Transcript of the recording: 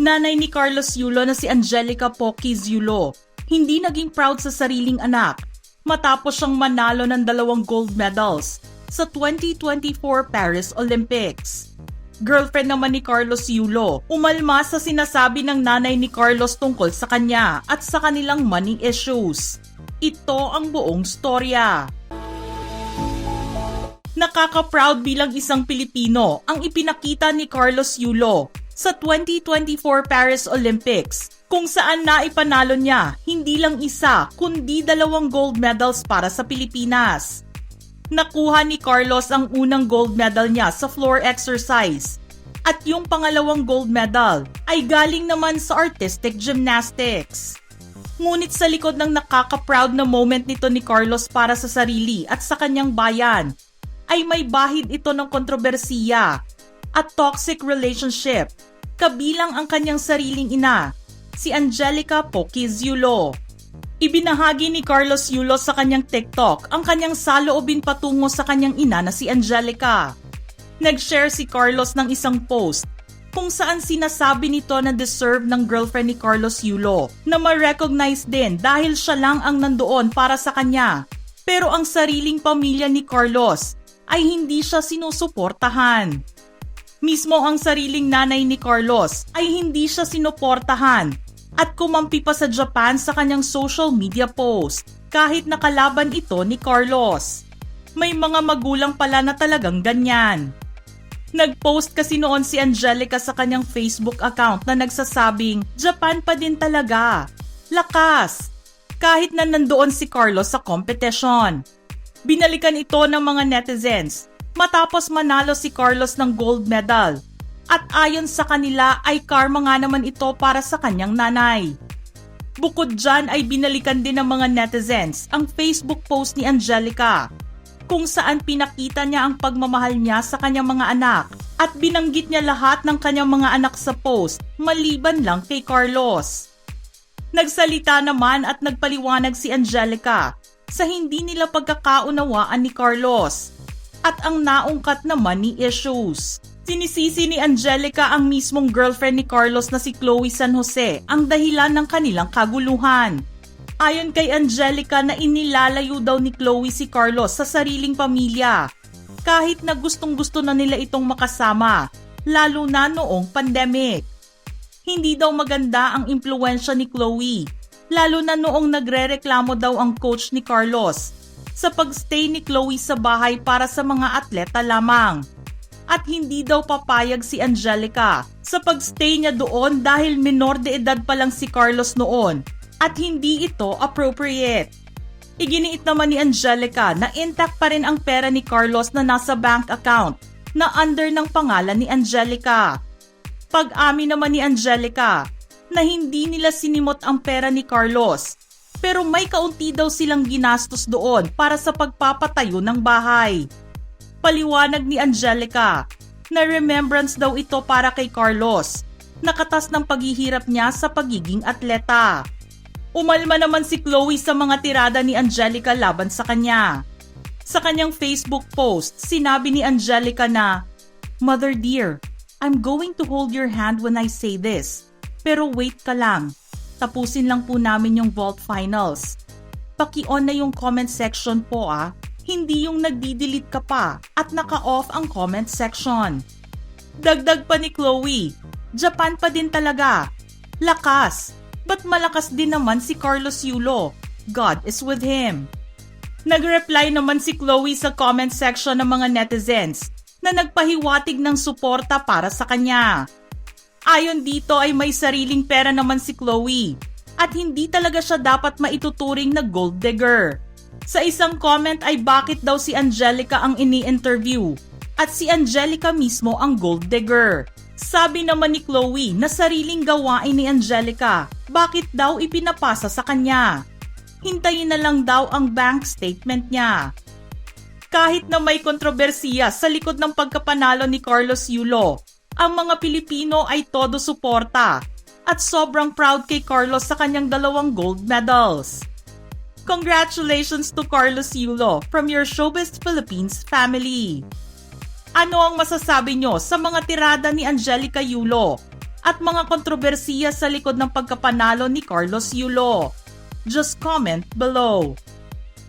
Nanay ni Carlos Yulo na si Angelica Poquiz Yulo, hindi naging proud sa sariling anak matapos siyang manalo ng 2 gold medals sa 2024 Paris Olympics. Girlfriend naman ni Carlos Yulo, umalma sa sinasabi ng nanay ni Carlos tungkol sa kanya at sa kanilang money issues. Ito ang buong storya. Nakaka-proud bilang isang Pilipino ang ipinakita ni Carlos Yulo sa 2024 Paris Olympics, kung saan naipanalo niya hindi lang isa kundi 2 gold medals para sa Pilipinas. Nakuha ni Carlos ang unang gold medal niya sa floor exercise at yung pangalawang gold medal ay galing naman sa artistic gymnastics. Ngunit sa likod ng nakaka-proud na moment nito ni Carlos para sa sarili at sa kanyang bayan, ay may bahid ito ng kontrobersiya at toxic relationship, kabilang ang kanyang sariling ina, si Angelica Poquiz Yulo. Ibinahagi ni Carlos Yulo sa kanyang TikTok ang kanyang saloobin patungo sa kanyang ina na si Angelica. Nag-share si Carlos ng isang post kung saan sinasabi nito na deserve ng girlfriend ni Carlos Yulo na ma-recognize din dahil siya lang ang nandoon para sa kanya. Pero ang sariling pamilya ni Carlos ay hindi siya sinusuportahan. Mismo ang sariling nanay ni Carlos ay hindi siya sinuportahan at kumampi pa sa Japan sa kanyang social media post kahit nakalaban ito ni Carlos. May mga magulang pala na talagang ganyan. Nag-post kasi noon si Angelica sa kanyang Facebook account na nagsasabing, Japan pa din talaga. Lakas! Kahit na nandoon si Carlos sa competition. Binalikan ito ng mga netizens matapos manalo si Carlos ng gold medal. At ayon sa kanila ay karma nga naman ito para sa kanyang nanay. Bukod dyan ay binalikan din ng mga netizens ang Facebook post ni Angelica kung saan pinakita niya ang pagmamahal niya sa kanyang mga anak at binanggit niya lahat ng kanyang mga anak sa post maliban lang kay Carlos. Nagsalita naman at nagpaliwanag si Angelica sa hindi nila pagkakaunawaan ni Carlos at ang naungkat na money issues. Sinisisi ni Angelica ang mismong girlfriend ni Carlos na si Chloe San Jose ang dahilan ng kanilang kaguluhan. Ayon kay Angelica na inilalayo daw ni Chloe si Carlos sa sariling pamilya kahit na gustong-gusto na nila itong makasama, lalo na noong pandemic. Hindi daw maganda ang impluwensya ni Chloe, lalo na noong nagrereklamo daw ang coach ni Carlos sa pagstay ni Chloe sa bahay para sa mga atleta lamang. At hindi daw papayag si Angelica sa pagstay niya doon dahil menor de edad pa lang si Carlos noon at hindi ito appropriate. Iginiit naman ni Angelica na intact pa rin ang pera ni Carlos na nasa bank account na under ng pangalan ni Angelica. Pag-amin naman ni Angelica na hindi nila sinimot ang pera ni Carlos pero may kaunti daw silang ginastos doon para sa pagpapatayo ng bahay. Paliwanag ni Angelica na remembrance daw ito para kay Carlos, nakatas ng paghihirap niya sa pagiging atleta. Umalma naman si Chloe sa mga tirada ni Angelica laban sa kanya. Sa kanyang Facebook post, sinabi ni Angelica na, Mother dear, I'm going to hold your hand when I say this. Pero wait ka lang. Tapusin lang po namin yung vault finals. Paki-on na yung comment section po Hindi yung nagdi-delete ka pa at naka-off ang comment section. Dagdag pa ni Chloe, Japan pa din talaga. Lakas. Ba't malakas din naman si Carlos Yulo? God is with him. Nag-reply naman si Chloe sa comment section ng mga netizens na nagpahiwatig ng suporta para sa kanya. Ayon dito ay may sariling pera naman si Chloe at hindi talaga siya dapat maituturing na gold digger. Sa isang comment ay bakit daw si Angelica ang ini-interview at si Angelica mismo ang gold digger. Sabi naman ni Chloe na sariling gawain ni Angelica, bakit daw ipinapasa sa kanya? Hintayin na lang daw ang bank statement niya. Kahit na may kontrobersiya sa likod ng pagkapanalo ni Carlos Yulo, ang mga Pilipino ay todo suporta at sobrang proud kay Carlos sa kanyang 2 gold medals. Congratulations to Carlos Yulo from your Showbiz Philippines family. Ano ang masasabi nyo sa mga tirada ni Angelica Yulo? at mga kontrobersiya sa likod ng pagkapanalo ni Carlos Yulo? Just comment below.